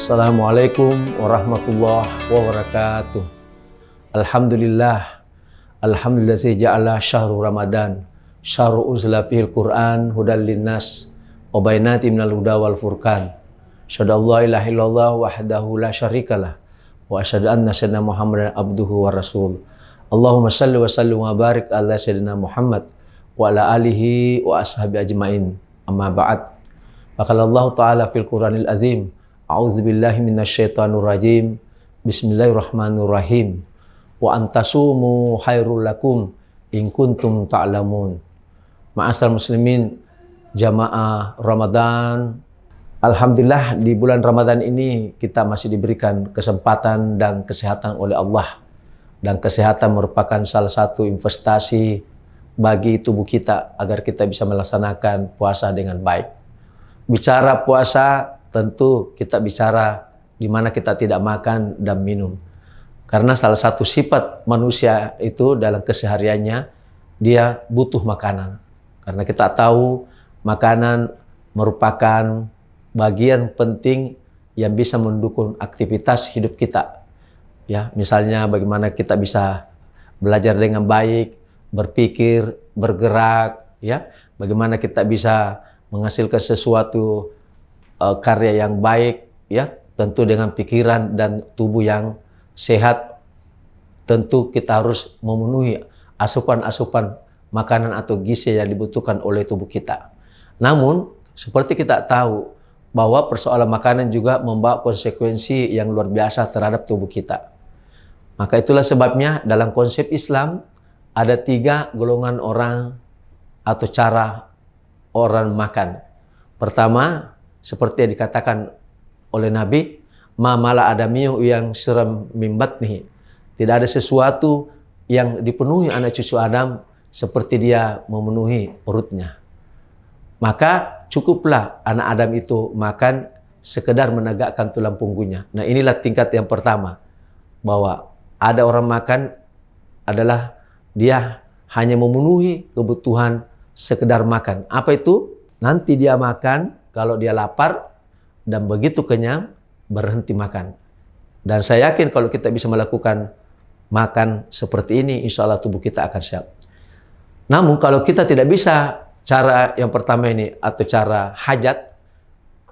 Assalamualaikum warahmatullahi wabarakatuh. Alhamdulillah. Alhamdulillah ja'ala syahrul Ramadan syahrul unzila fihil Qur'an hudal linnas wa bainatin minal huda wal furqan. Asyhadu an la ilaha illallah wahdahu la syarikalah wa asyhadu anna sayyidina Muhammadan abduhu wa rasul. Allahumma shalli wa sallim wa barik ala sayyidina Muhammad wa ala alihi wa ashabi ajmain. Amma ba'd. Faqala Allah Ta'ala fil Qur'anil azim. A'udzubillahi minasyaitonir rajim. Bismillahirrahmanirrahim. Wa antasumu khairul lakum in kuntum ta'lamun. Ma'asal muslimin jamaah Ramadan. Alhamdulillah di bulan Ramadan ini kita masih diberikan kesempatan dan kesehatan oleh Allah. Dan kesehatan merupakan salah satu investasi bagi tubuh kita agar kita bisa melaksanakan puasa dengan baik. Bicara puasa tentu kita bicara di mana kita tidak makan dan minum. Karena salah satu sifat manusia itu dalam kesehariannya dia butuh makanan. Karena kita tahu makanan merupakan bagian penting yang bisa mendukung aktivitas hidup kita. Ya, misalnya bagaimana kita bisa belajar dengan baik, berpikir, bergerak, ya. Bagaimana kita bisa menghasilkan sesuatu karya yang baik, ya. Tentu dengan pikiran dan tubuh yang sehat. Tentu kita harus memenuhi asupan-asupan makanan atau gizi yang dibutuhkan oleh tubuh kita. Namun, seperti kita tahu bahwa persoalan makanan juga membawa konsekuensi yang luar biasa terhadap tubuh kita. Maka itulah sebabnya dalam konsep Islam ada 3 golongan orang atau cara orang makan. Pertama, seperti yang dikatakan oleh Nabi, ma mala adamiyyu yang seram mimbat nih. Tidak ada sesuatu yang dipenuhi anak cucu Adam seperti dia memenuhi perutnya. Maka cukuplah anak Adam itu makan sekedar menegakkan tulang punggungnya. Nah, inilah tingkat yang pertama. Bahwa ada orang makan adalah dia hanya memenuhi kebutuhan sekedar makan. Apa itu? Nanti dia makan kalau dia lapar dan begitu kenyang berhenti makan. Dan saya yakin kalau kita bisa melakukan makan seperti ini, insya Allah tubuh kita akan sehat. Namun kalau kita tidak bisa cara yang pertama ini atau cara hajat,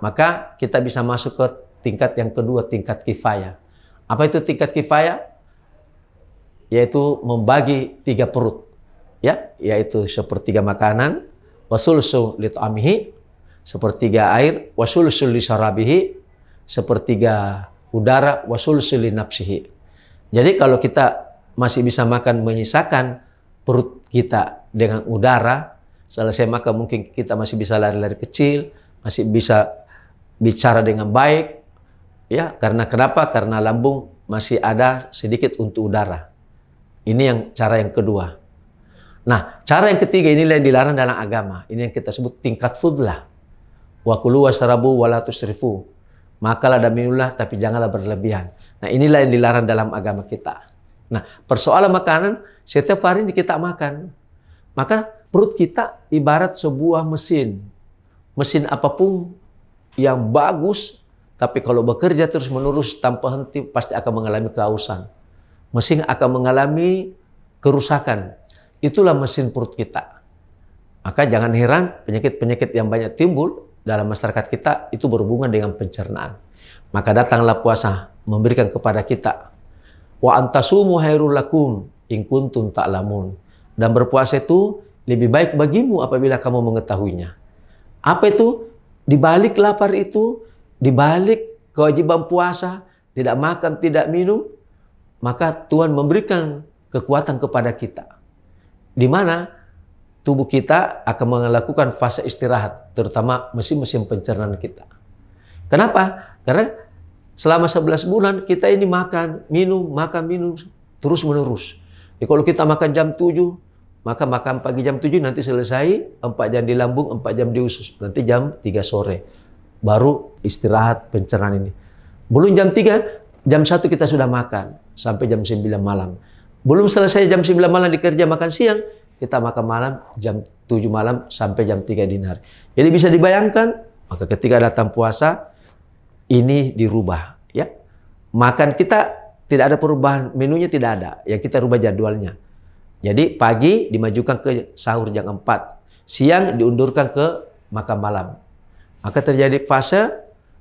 maka kita bisa masuk ke tingkat yang kedua, tingkat kifayah. Apa itu tingkat kifayah? Yaitu membagi 3 perut, ya, yaitu sepertiga makanan, wasulsu lit'amihi, sepertiga air, wasulsu lisarabihi, sepertiga udara, wasulsu linafsihi. Jadi kalau kita masih bisa makan menyisakan perut kita dengan udara, selesai makan mungkin kita masih bisa lari-lari kecil, masih bisa bicara dengan baik, ya, karena kenapa? Karena lambung masih ada sedikit untuk udara. Ini yang cara yang kedua. Nah, cara yang ketiga inilah yang dilarang dalam agama. Ini yang kita sebut tingkat fudlah. Wa kulu washrabu wa la tusrifu. Makalah dan minumlah tapi janganlah berlebihan. Nah, inilah yang dilarang dalam agama kita. Nah, persoalan makanan setiap hari ini kita makan. Maka perut kita ibarat sebuah mesin. Mesin apapun yang bagus, tapi kalau bekerja terus-menerus tanpa henti pasti akan mengalami kehausan. Mesin akan mengalami kerusakan. Itulah mesin perut kita. Maka jangan heran penyakit-penyakit yang banyak timbul dalam masyarakat kita itu berhubungan dengan pencernaan. Maka datanglah puasa memberikan kepada kita. Wa antasumu khairul lakum in kuntum ta'lamun. Dan berpuasa itu lebih baik bagimu apabila kamu mengetahuinya. Apa itu? Di balik lapar itu, di balik kewajiban puasa, tidak makan, tidak minum, maka Tuhan memberikan kekuatan kepada kita. Di mana tubuh kita akan melakukan fase istirahat, terutama mesin-mesin pencernaan kita. Kenapa? Karena selama 11 bulan kita ini makan, minum, terus-menerus. Kalau kita makan jam 7, maka makan pagi jam 7 nanti selesai, 4 jam di lambung, 4 jam di usus. Nanti jam 3 sore. Baru istirahat pencernaan ini. Belum jam 3, jam 1 kita sudah makan. Sampai jam 9 malam. Belum selesai jam 9 malam dikerja makan siang, kita makan malam jam 7 malam sampai jam 3 dini hari. Jadi bisa dibayangkan, maka ketika datang puasa, ini dirubah, ya. Makan kita tidak ada perubahan, menunya tidak ada, ya kita rubah jadwalnya. Jadi pagi dimajukan ke sahur jam 4, siang diundurkan ke makan malam. Maka terjadi fase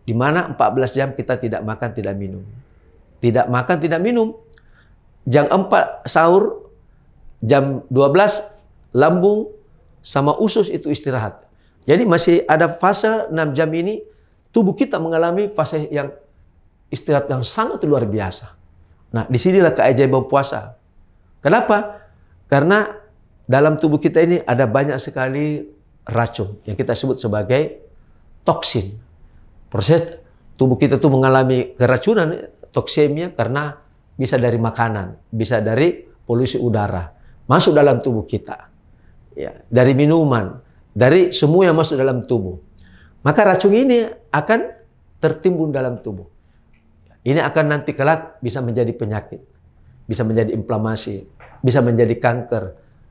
di mana 14 jam kita tidak makan, tidak minum. Tidak makan, tidak minum. Jam 4 sahur, jam 12 lambung sama usus itu istirahat. Jadi masih ada fase 6 jam ini, tubuh kita mengalami fase yang istirahat yang sangat luar biasa. Nah, disinilah keajaiban puasa. Kenapa? Karena dalam tubuh kita ini ada banyak sekali racun yang kita sebut sebagai toksin. Proses tubuh kita itu mengalami keracunan, toksemia, karena bisa dari makanan, bisa dari polusi udara, masuk dalam tubuh kita. Ya, dari minuman, dari semua yang masuk dalam tubuh. Maka racun ini akan tertimbun dalam tubuh. Ini akan nanti kelak bisa menjadi penyakit, bisa menjadi inflamasi, bisa menjadi kanker.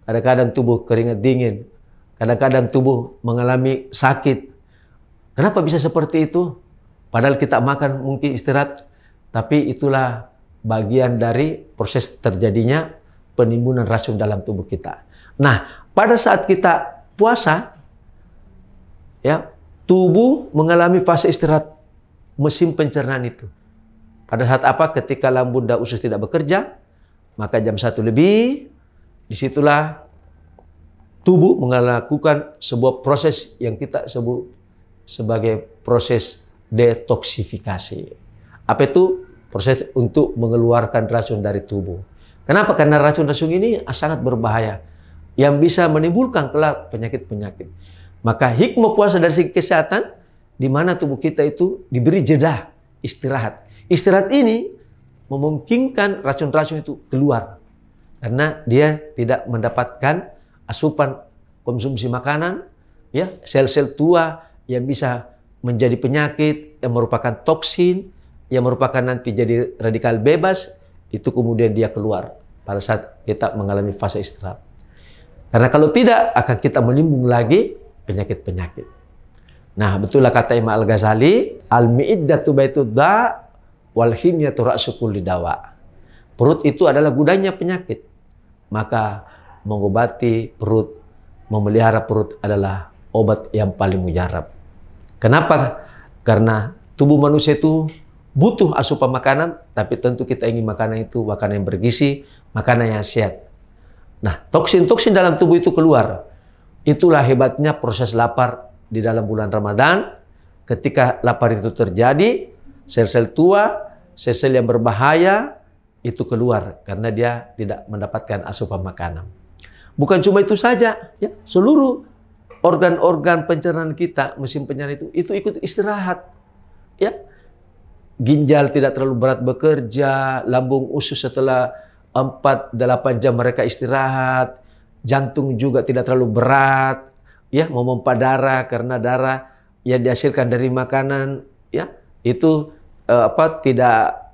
Kadang-kadang tubuh keringat dingin, kadang-kadang tubuh mengalami sakit. Kenapa bisa seperti itu? Padahal kita makan mungkin istirahat, tapi itulah bagian dari proses terjadinya penimbunan racun dalam tubuh kita. Nah, pada saat kita puasa, ya, tubuh mengalami fase istirahat mesin pencernaan itu. Pada saat apa? Ketika lambung dan usus tidak bekerja, maka jam 1 lebih, disitulah tubuh melakukan sebuah proses yang kita sebut sebagai proses detoksifikasi. Apa itu? Proses untuk mengeluarkan racun dari tubuh. Kenapa? Karena racun-racun ini sangat berbahaya, yang bisa menimbulkan kelak penyakit-penyakit. Maka hikmah puasa dari segi kesehatan, di mana tubuh kita itu diberi jeda istirahat. Istirahat ini memungkinkan racun-racun itu keluar. Karena dia tidak mendapatkan asupan konsumsi makanan, ya, sel-sel tua yang bisa menjadi penyakit, yang merupakan toksin, yang merupakan nanti jadi radikal bebas, itu kemudian dia keluar pada saat kita mengalami fase istirahat. Karena kalau tidak, akan kita menimbun lagi penyakit-penyakit. Nah, betullah kata Imam Al-Ghazali, al-mi'iddatu baitud da' wal himyatu ra'su kulli dawa. Perut itu adalah gudangnya penyakit. Maka mengobati perut, memelihara perut adalah obat yang paling mujarab. Kenapa? Karena tubuh manusia itu butuh asupan makanan, tapi tentu kita ingin makanan itu makanan yang bergizi, makanan yang sehat. Nah, toksin-toksin dalam tubuh itu keluar. Itulah hebatnya proses lapar di dalam bulan Ramadan. Ketika lapar itu terjadi, sel-sel tua, sel-sel yang berbahaya itu keluar karena dia tidak mendapatkan asupan makanan. Bukan cuma itu saja, ya, seluruh organ-organ pencernaan kita, mesin pencernaan itu ikut istirahat. Ya. Ginjal tidak terlalu berat bekerja, lambung usus setelah 4-8 jam mereka istirahat, jantung juga tidak terlalu berat, ya, memompa darah karena darah yang dihasilkan dari makanan, ya, itu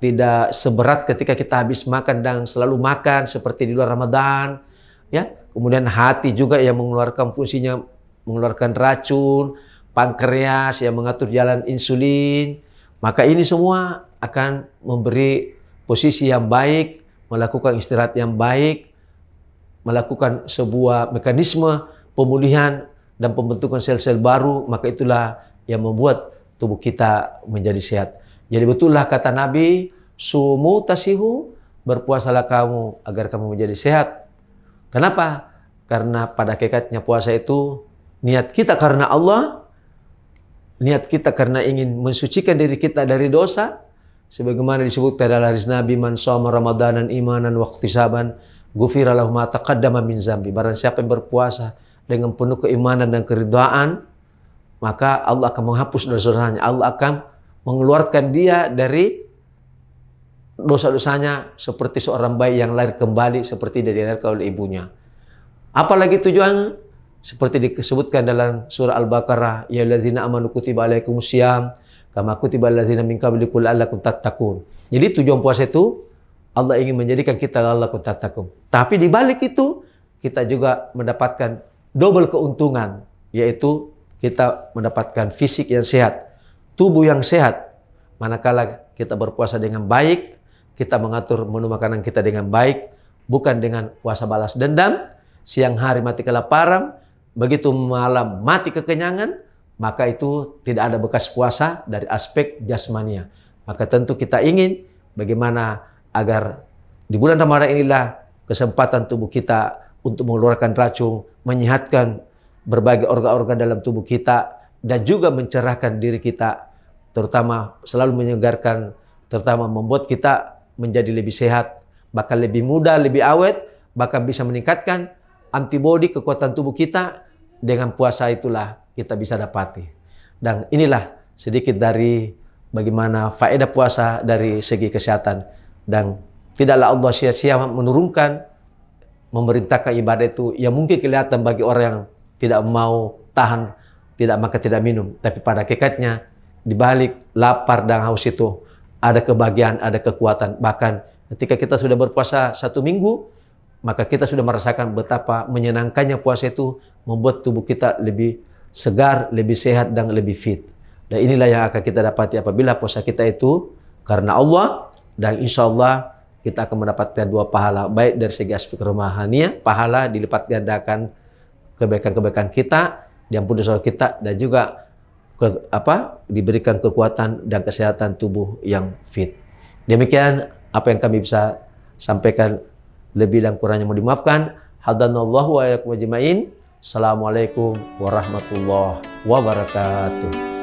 tidak seberat ketika kita habis makan dan selalu makan seperti di luar Ramadan, ya. Kemudian hati juga yang mengeluarkan fungsinya, mengeluarkan racun, pankreas yang mengatur jalan insulin. Maka ini semua akan memberi posisi yang baik, melakukan istirahat yang baik, melakukan sebuah mekanisme pemulihan dan pembentukan sel-sel baru, maka itulah yang membuat tubuh kita menjadi sehat. Jadi betullah kata Nabi, sumu tasihu, berpuasalah kamu agar kamu menjadi sehat. Kenapa? Karena pada hakikatnya puasa itu niat kita karena Allah, niat kita karena ingin mensucikan diri kita dari dosa, sebagaimana disebutkan dalam hadis Nabi, man shoma ramadanan imanan wa ihtisaban ghufira lahu ma taqaddama min dzambi. Barang siapa yang berpuasa dengan penuh keimanan dan keridhaan, maka Allah akan menghapus dosa-dosanya. Allah akan mengeluarkan dia dari dosa-dosanya seperti seorang bayi yang lahir kembali, seperti dia dilahirkan oleh ibunya. Apalagi tujuannya? Seperti disebutkan dalam surah Al-Baqarah, ya allazina amanu kutiba alaikumusiyam kama kutiba allazina min qablikum la'allakum tattaqun. Jadi tujuan puasa itu Allah ingin menjadikan kita la'allakum tattaqun. Tapi di balik itu kita juga mendapatkan double keuntungan, yaitu kita mendapatkan fisik yang sehat, tubuh yang sehat, manakala kita berpuasa dengan baik, kita mengatur menu makanan kita dengan baik, bukan dengan puasa balas dendam, siang hari mati kelaparan, begitu malam mati kekenyangan, maka itu tidak ada bekas puasa dari aspek jasmania. Maka tentu kita ingin bagaimana agar di bulan Ramadan inilah kesempatan tubuh kita untuk mengeluarkan racun, menyehatkan berbagai organ-organ dalam tubuh kita, dan juga mencerahkan diri kita, terutama selalu menyegarkan, terutama membuat kita menjadi lebih sehat, bahkan lebih muda, lebih awet, bahkan bisa meningkatkan antibodi kekuatan tubuh kita. Dengan puasa itulah kita bisa dapati. Dan inilah sedikit dari bagaimana faedah puasa dari segi kesehatan. Dan tidaklah Allah sia-sia menurunkan, memerintahkan ibadah itu yang mungkin kelihatan bagi orang yang tidak mau tahan, tidak makan, tidak minum. Tapi pada hakikatnya, di balik lapar dan haus itu, ada kebahagiaan, ada kekuatan. Bahkan ketika kita sudah berpuasa 1 minggu, maka kita sudah merasakan betapa menyenangkannya puasa itu, membuat tubuh kita lebih segar, lebih sehat, dan lebih fit. Dan inilah yang akan kita dapati apabila puasa kita itu karena Allah, dan insya Allah kita akan mendapatkan 2 pahala, baik dari segi aspek rohaniah, pahala dilipat gandakan kebaikan-kebaikan kita, diampuni dosa kita, dan juga diberikan kekuatan dan kesehatan tubuh yang fit. Demikian apa yang kami bisa sampaikan, lebih dan kurangnya mohon dimaafkan. Hadanallahu wa iyyakum ajmain. Assalamualaikum warahmatullahi wabarakatuh.